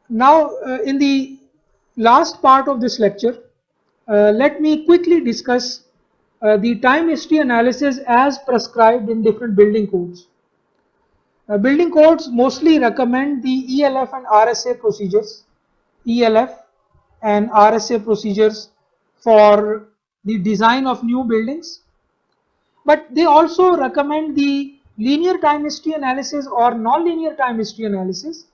Now, in the last part of this lecture, let me quickly discuss the time history analysis as prescribed in different building codes. Building codes mostly recommend the ELF and RSA procedures, ELF and RSA procedures for the design of new buildings, but they also recommend the linear time history analysis or non-linear time history analysis,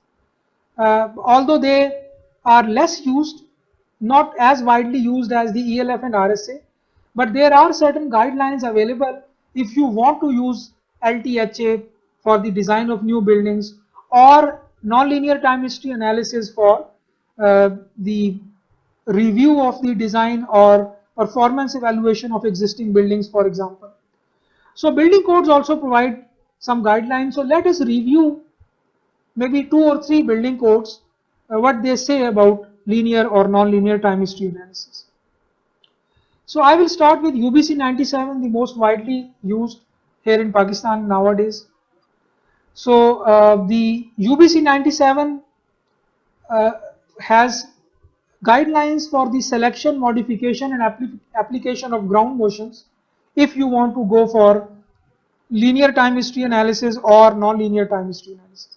although they are less used, not as widely used as the ELF and RSA, but there are certain guidelines available if you want to use LTHA for the design of new buildings or non-linear time history analysis for the review of the design or performance evaluation of existing buildings, for example. So building codes also provide some guidelines. So let us review maybe 2 or 3 building codes, what they say about linear or non-linear time history analysis. So I will start with UBC 97, the most widely used here in Pakistan nowadays. So the UBC 97 has guidelines for the selection, modification and application of ground motions if you want to go for linear time history analysis or non-linear time history analysis.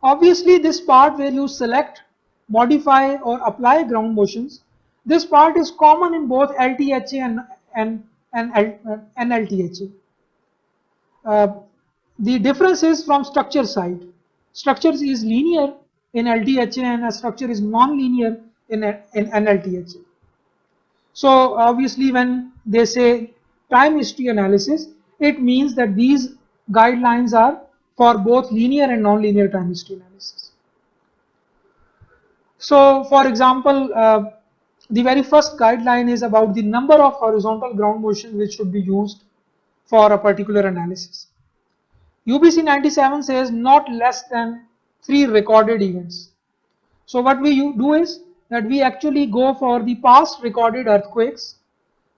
Obviously, this part where you select, modify or apply ground motions, this part is common in both LTHA and NLTHA. The difference is from structure side. Structure is linear in LTHA and a structure is non-linear in NLTHA. So obviously when they say time history analysis, it means that these guidelines are for both linear and non-linear time history analysis. So for example, the very first guideline is about the number of horizontal ground motions which should be used for a particular analysis. UBC 97 says not less than 3 recorded events. So what we do is that we actually go for the past recorded earthquakes.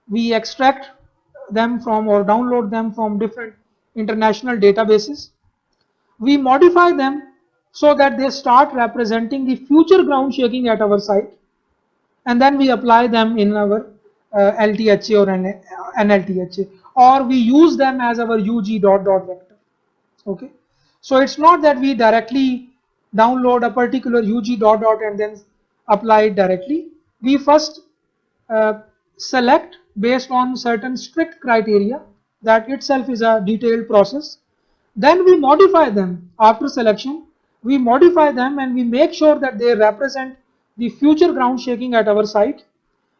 We extract them from or download them from different international databases. We modify them so that they start representing the future ground shaking at our site, and then we apply them in our LTHA or NLTHA, or we use them as our UG dot dot vector. Okay, so it's not that we directly download a particular UG dot dot and then apply it directly. We first select based on certain strict criteria, that itself is a detailed process. Then we modify them after selection. We modify them and we make sure that they represent the future ground shaking at our site,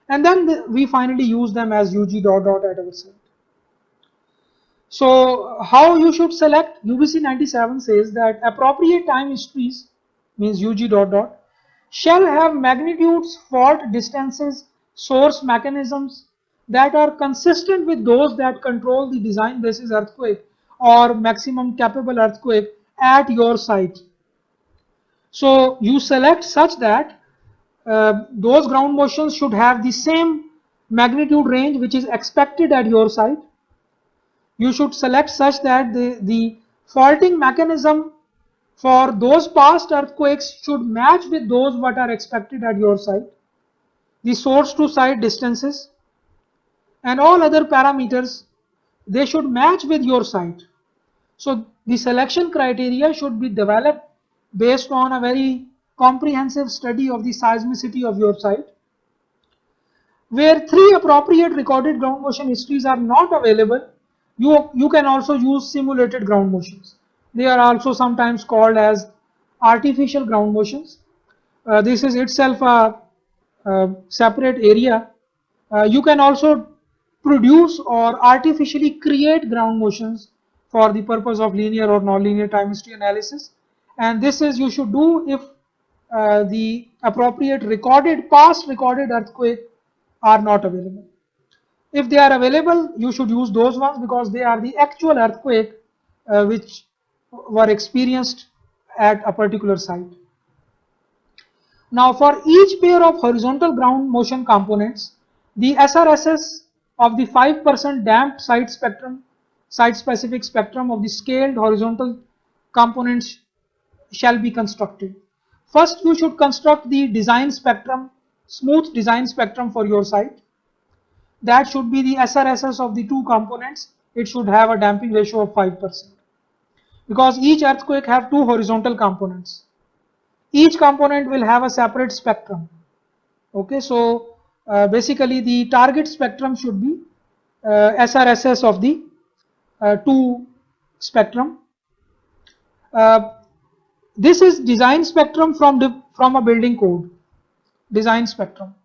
and then we finally use them as UG dot dot at our site. So how you should select? UBC 97 says that appropriate time histories, means UG dot dot, shall have magnitudes, fault distances, source mechanisms that are consistent with those that control the design basis earthquake or maximum capable earthquake at your site. So you select such that those ground motions should have the same magnitude range which is expected at your site. You should select such that the faulting mechanism for those past earthquakes should match with those what are expected at your site. The source to site distances and all other parameters, they should match with your site. So the selection criteria should be developed based on a very comprehensive study of the seismicity of your site. Where 3 appropriate recorded ground motion histories are not available, you can also use simulated ground motions. They are also sometimes called as artificial ground motions. This is itself a separate area. You can also produce or artificially create ground motions for the purpose of linear or non-linear time history analysis, and this is you should do if the appropriate past recorded earthquake are not available. If they are available, you should use those ones because they are the actual earthquake which were experienced at a particular site. Now for each pair of horizontal ground motion components, the SRSS of the 5% damped site spectrum, site specific spectrum of the scaled horizontal components shall be constructed. First, you should construct the design spectrum, smooth design spectrum for your site. That should be the SRSS of the two components. It should have a damping ratio of 5%, because each earthquake have two horizontal components. Each component will have a separate spectrum. Okay, so basically the target spectrum should be SRSS of the two spectrum. This is design spectrum from a building code, design spectrum.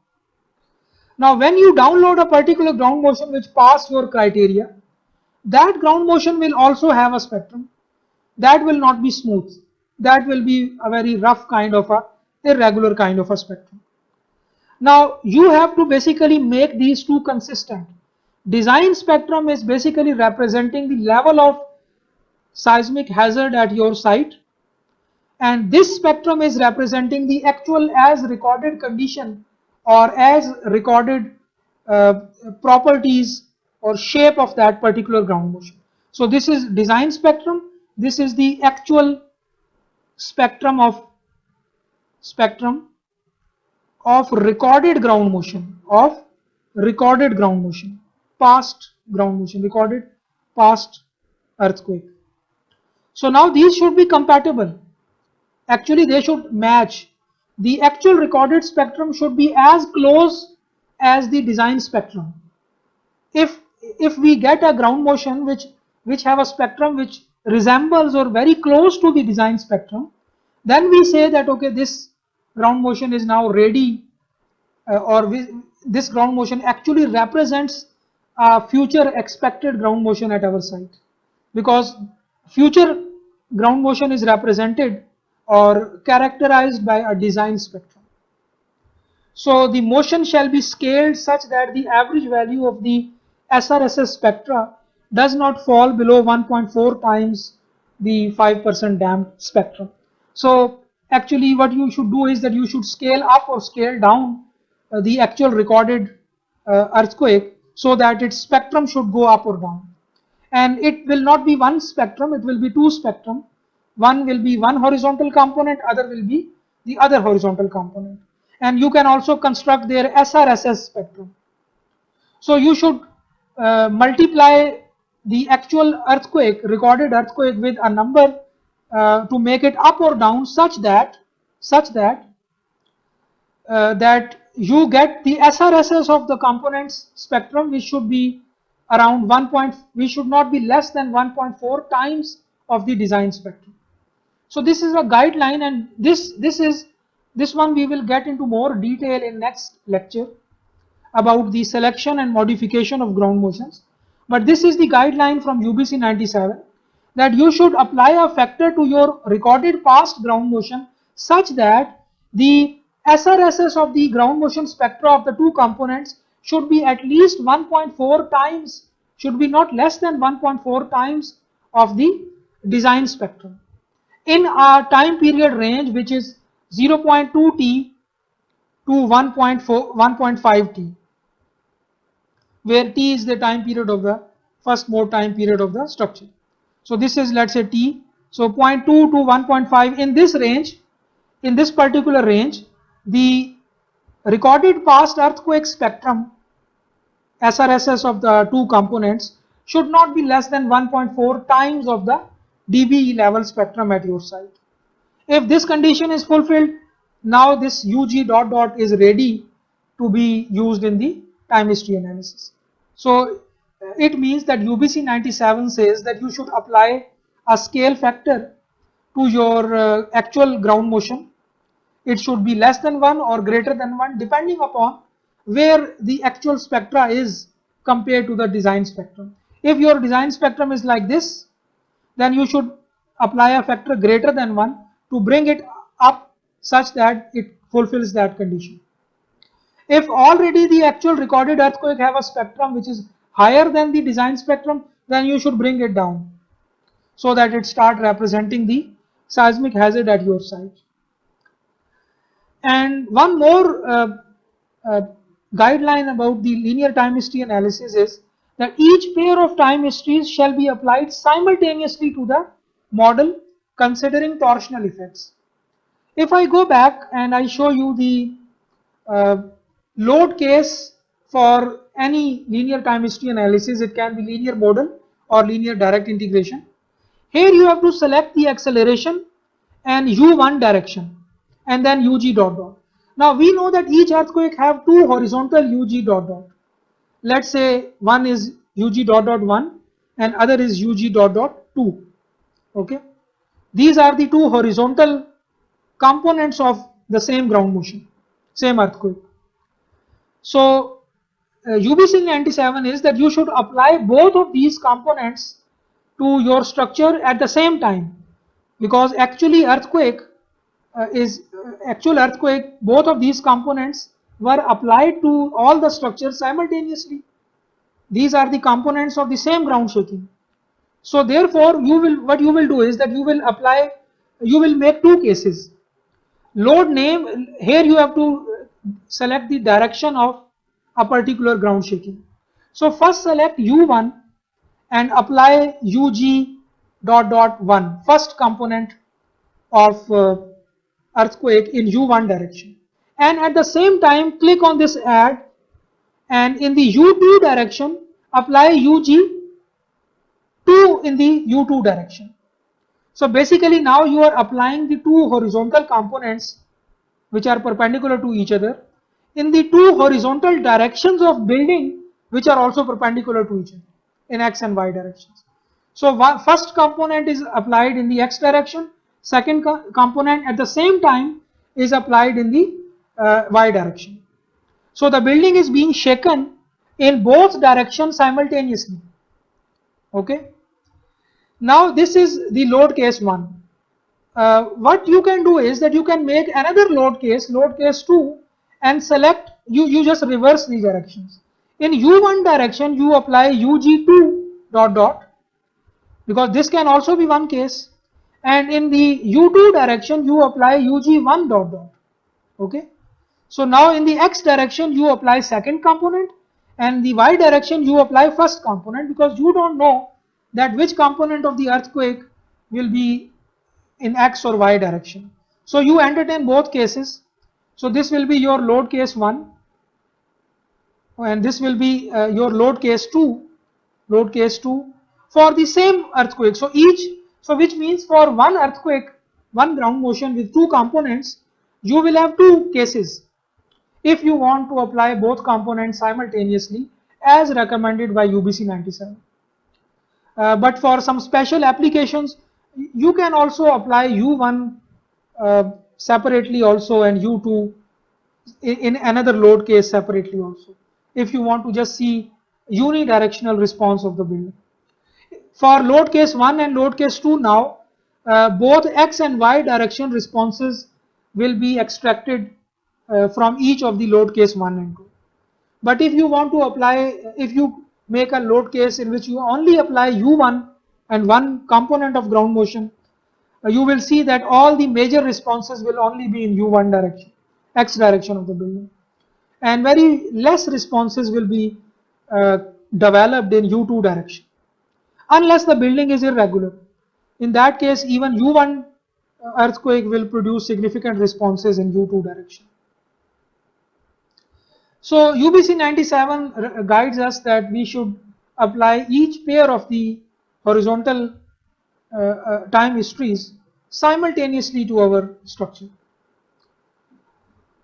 Now when you download a particular ground motion which pass your criteria, that ground motion will also have a spectrum. That will not be smooth. That will be a very rough kind of a irregular kind of a spectrum. Now you have to basically make these two consistent. Design spectrum is basically representing the level of seismic hazard at your site, and this spectrum is representing the actual as recorded condition or as recorded uh, properties or shape of that particular ground motion. So this is design spectrum, this is the actual spectrum of recorded ground motion, past ground motion, recorded past earthquake. So now these should be compatible. Actually they should match. The actual recorded spectrum should be as close as the design spectrum. If we get a ground motion which have a spectrum which resembles or very close to the design spectrum, then we say that okay, this ground motion is now ready, this ground motion actually represents a future expected ground motion at our site, because future ground motion is represented or characterized by a design spectrum. So the motion shall be scaled such that the average value of the SRSS spectra does not fall below 1.4 times the 5% damped spectrum. So actually what you should do is that you should scale up or scale down the actual recorded earthquake, so that its spectrum should go up or down. And it will not be one spectrum, it will be two spectrum. One will be one horizontal component, other will be the other horizontal component. And you can also construct their SRSS spectrum. So you should multiply the actual earthquake, recorded earthquake, with a number to make it up or down, such that that you get the SRSS of the components spectrum, which should be around we should not be less than 1.4 times of the design spectrum. So this is a guideline, and this one we will get into more detail in next lecture about the selection and modification of ground motions. But this is the guideline from UBC 97, that you should apply a factor to your recorded past ground motion such that the SRSS of the ground motion spectra of the two components should be at least 1.4 times, should be not less than 1.4 times of the design spectrum, in a time period range which is 0.2 t to 1.5 t, where t is the time period of the first mode time period of the structure. So this is, let's say, t. So 0.2 to 1.5, in this range, in this particular range, the recorded past earthquake spectrum SRSS of the two components should not be less than 1.4 times of the dBE level spectrum at your site. If this condition is fulfilled, now this UG dot dot is ready to be used in the time history analysis. So it means that UBC 97 says that you should apply a scale factor to your actual ground motion. It should be less than 1 or greater than 1, depending upon where the actual spectra is compared to the design spectrum. If your design spectrum is like this, then you should apply a factor greater than 1 to bring it up such that it fulfills that condition. If already the actual recorded earthquake have a spectrum which is higher than the design spectrum, then you should bring it down so that it start representing the seismic hazard at your site. And one more guideline about the linear time history analysis is that each pair of time histories shall be applied simultaneously to the model, considering torsional effects. If I go back and I show you the load case for any linear time history analysis, it can be linear model or linear direct integration. Here you have to select the acceleration and u1 direction and then ug dot dot. Now we know that each earthquake have two horizontal ug dot dot. Let's say one is ug dot dot 1 and other is ug dot dot 2. Okay, these are the two horizontal components of the same ground motion, same earthquake. So UBC 97 is that you should apply both of these components to your structure at the same time, because actually actual earthquake, both of these components were applied to all the structures simultaneously. These are the components of the same ground shaking. So therefore what you will do is that you will make two cases. Load name, here you have to select the direction of a particular ground shaking. So first select U1 and apply UG dot dot 1, first component of earthquake in U1 direction. And at the same time click on this add, and in the U2 direction apply UG2 in the U2 direction. So basically now you are applying the two horizontal components which are perpendicular to each other in the two horizontal directions of building which are also perpendicular to each other in x and y directions. So first component is applied in the x direction, second component at the same time is applied in the y direction. So the building is being shaken in both directions simultaneously. Okay. Now this is the load case 1. What you can do is that you can make another load case 2, and select, you just reverse the directions. In u1 direction you apply ug2 dot dot, because this can also be one case, and in the u2 direction you apply ug1 dot dot. Okay, so now in the x direction you apply second component, and the y direction you apply first component, because you don't know that which component of the earthquake will be in x or y direction. So you entertain both cases. So this will be your load case 1, and this will be your load case 2 for the same earthquake. So which means for one earthquake, one ground motion with two components, you will have two cases if you want to apply both components simultaneously as recommended by UBC 97. But for some special applications, you can also apply U1 separately also, and U2 in another load case separately also, if you want to just see unidirectional response of the building. For load case 1 and load case 2 now, both x and y direction responses will be extracted from each of the load case 1 and 2. But if you want to apply, if you make a load case in which you only apply U1 and one component of ground motion, you will see that all the major responses will only be in U1 direction, x direction of the building, and very less responses will be developed in U2 direction, unless the building is irregular. In that case, even U1 earthquake will produce significant responses in U2 direction. So UBC 97 guides us that we should apply each pair of the horizontal time histories simultaneously to our structure.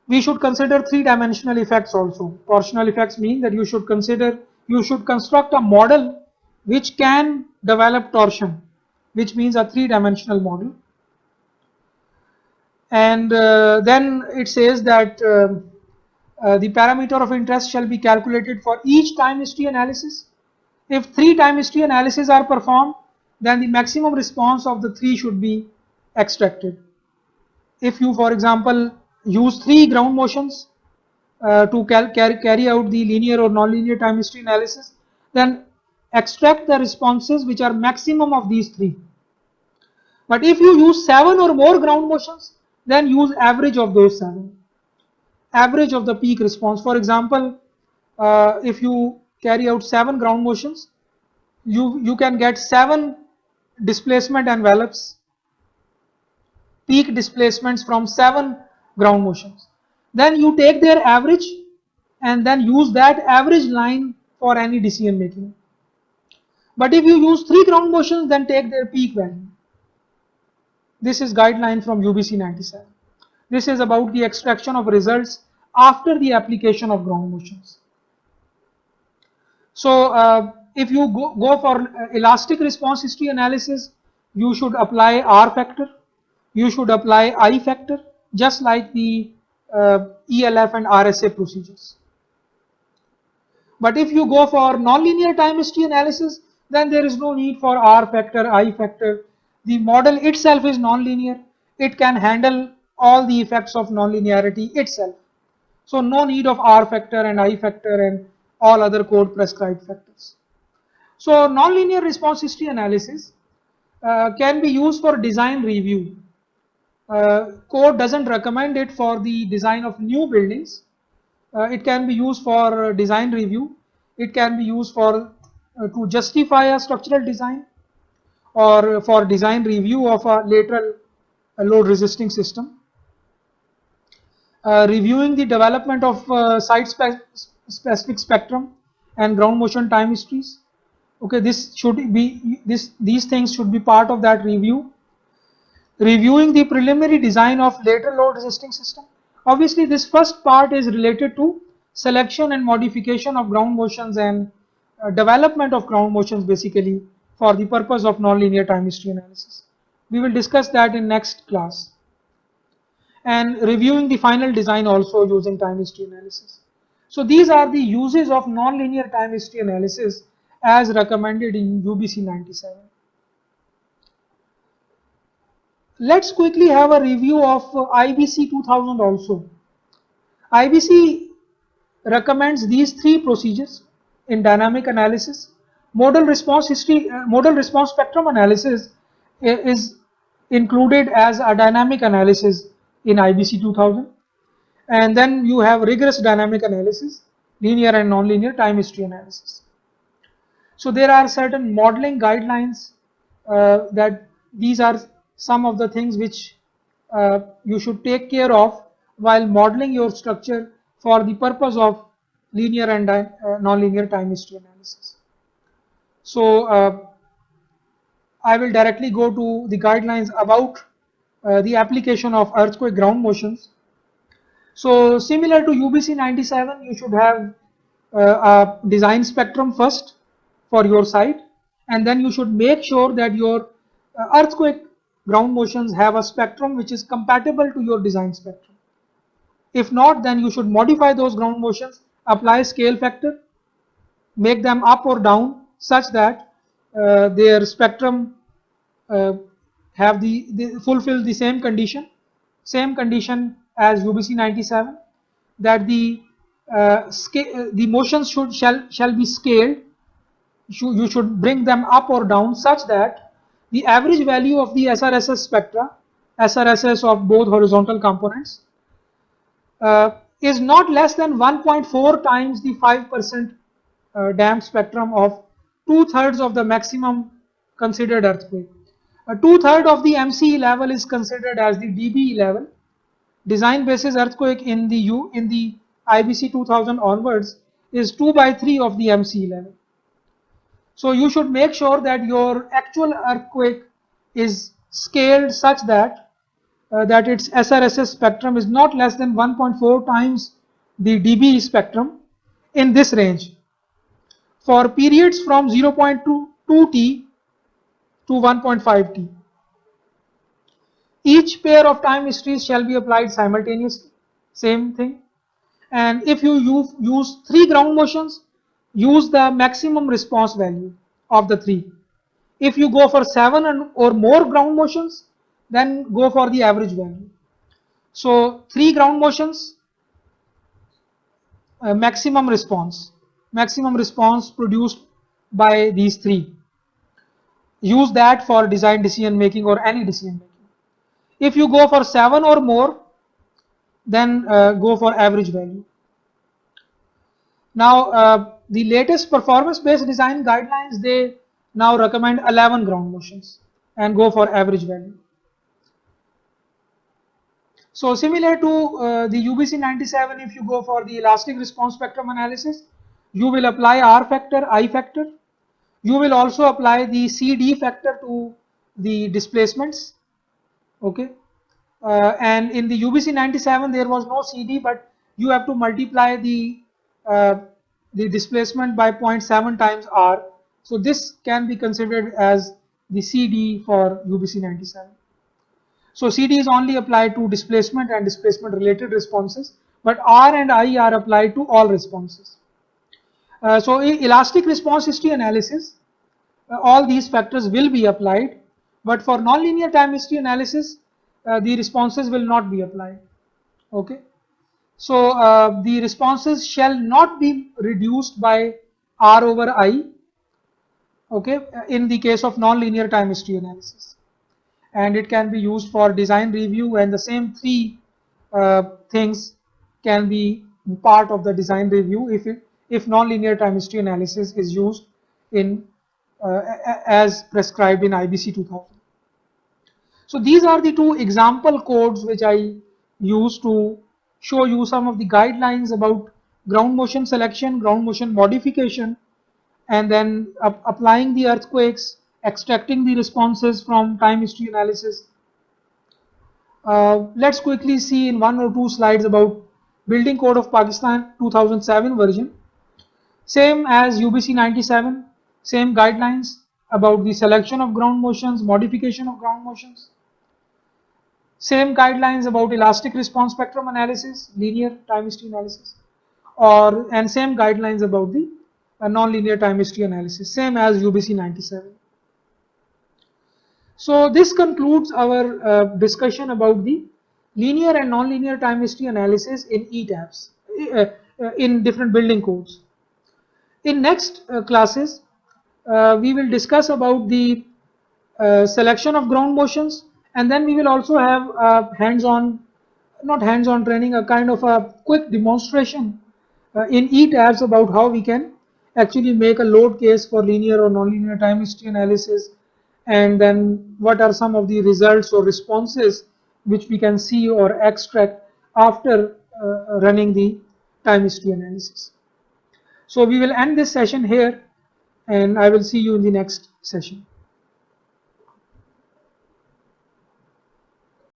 We should consider three-dimensional effects also. Torsional effects mean that you should construct a model which can develop torsion, which means a three-dimensional model. And then it says that the parameter of interest shall be calculated for each time history analysis. If 3 time history analyses are performed, then the maximum response of the 3 should be extracted. If you, for example, use 3 ground motions to carry out the linear or non-linear time history analysis, then extract the responses which are maximum of these 3. But if you use 7 or more ground motions, then use average of those 7. Average of the peak response. For example, if you carry out 7 ground motions, you can get 7 displacement envelopes peak displacements from 7 ground motions. Then you take their average and then use that average line for any decision making. But if you use 3 ground motions, then take their peak value. This is guideline from UBC 97. This is about the extraction of results after the application of ground motions. So if you go for elastic response history analysis, you should apply R factor, you should apply I factor, just like the ELF and RSA procedures. But if you go for nonlinear time history analysis, then there is no need for R factor, I factor. The model itself is nonlinear. It can handle all the effects of nonlinearity itself. So no need of R factor and I factor and all other code prescribed factors. So nonlinear response history analysis can be used for design review. Code doesn't recommend it for the design of new buildings. It can be used for design review. It can be used for to justify a structural design or for design review of a lateral load resisting system. Reviewing the development of site-specific spectrum and ground motion time histories. Okay, these things should be part of that review. Reviewing the preliminary design of lateral load resisting system. Obviously, this first part is related to selection and modification of ground motions and development of ground motions basically for the purpose of nonlinear time history analysis. We will discuss that in next class. And reviewing the final design also using time history analysis. So these are the uses of nonlinear time history analysis as recommended in UBC 97. Let's quickly have a review of IBC 2000 also. IBC recommends these 3 procedures in dynamic analysis. Modal response spectrum analysis is included as a dynamic analysis in IBC 2000. And then you have rigorous dynamic analysis, linear and nonlinear time history analysis. So there are certain modeling guidelines that these are some of the things which you should take care of while modeling your structure for the purpose of linear and nonlinear time history analysis. So I will directly go to the guidelines about the application of earthquake ground motions. So similar to UBC 97, you should have a design spectrum first for your site, and then you should make sure that your earthquake ground motions have a spectrum which is compatible to your design spectrum. If not, then you should modify those ground motions, apply scale factor, make them up or down such that their spectrum have fulfill the same condition as UBC 97, that the motions shall be scaled. You should bring them up or down such that the average value of the SRSS spectra, SRSS of both horizontal components, is not less than 1.4 times the 5% damped spectrum of 2/3 of the maximum considered earthquake. 2/3 of the MCE level is considered as the DBE level. Design basis earthquake in the IBC 2000 onwards is 2/3 of the MCE level. So you should make sure that your actual earthquake is scaled such that that its SRSS spectrum is not less than 1.4 times the DBE spectrum in this range for periods from 0.2 T to 1.5 T. Each pair of time histories shall be applied simultaneously, same thing. And if you use 3 ground motions, use the maximum response value of the 3. If you go for 7 or more ground motions, then go for the average value. So 3 ground motions, maximum response produced by these 3. Use that for design decision making or any decision making. If you go for 7 or more, then go for average value. Now the latest performance based design guidelines, they now recommend 11 ground motions and go for average value. So similar to the UBC 97, if you go for the elastic response spectrum analysis, you will apply R factor, I factor. You will also apply the CD factor to the displacements. Okay. And in the UBC 97 there was no CD, but you have to multiply uh, the displacement by 0.7 times R. So this can be considered as the CD for UBC 97. So CD is only applied to displacement and displacement related responses, but R and I are applied to all responses. So in elastic response history analysis, all these factors will be applied, but for nonlinear time history analysis, the responses will not be applied. Okay. So the responses shall not be reduced by R over I, okay, in the case of nonlinear time history analysis. And it can be used for design review, and the same three things can be part of the design review if nonlinear time history analysis is used in as prescribed in IBC 2000. So these are the two example codes which I use to show you some of the guidelines about ground motion selection, ground motion modification, and then applying the earthquakes, extracting the responses from time history analysis. Let's quickly see in one or two slides about Building Code of Pakistan 2007 version. Same as UBC 97, same guidelines about the selection of ground motions, modification of ground motions. Same guidelines about elastic response spectrum analysis, linear time history analysis, and same guidelines about the non-linear time history analysis, same as UBC 97. So this concludes our discussion about the linear and non-linear time history analysis in ETABS, in different building codes. In next classes, we will discuss about the selection of ground motions, and then we will also have hands-on, not hands-on training, a kind of a quick demonstration in ETABS about how we can actually make a load case for linear or non-linear time history analysis, and then what are some of the results or responses which we can see or extract after running the time history analysis. So we will end this session here, and I will see you in the next session.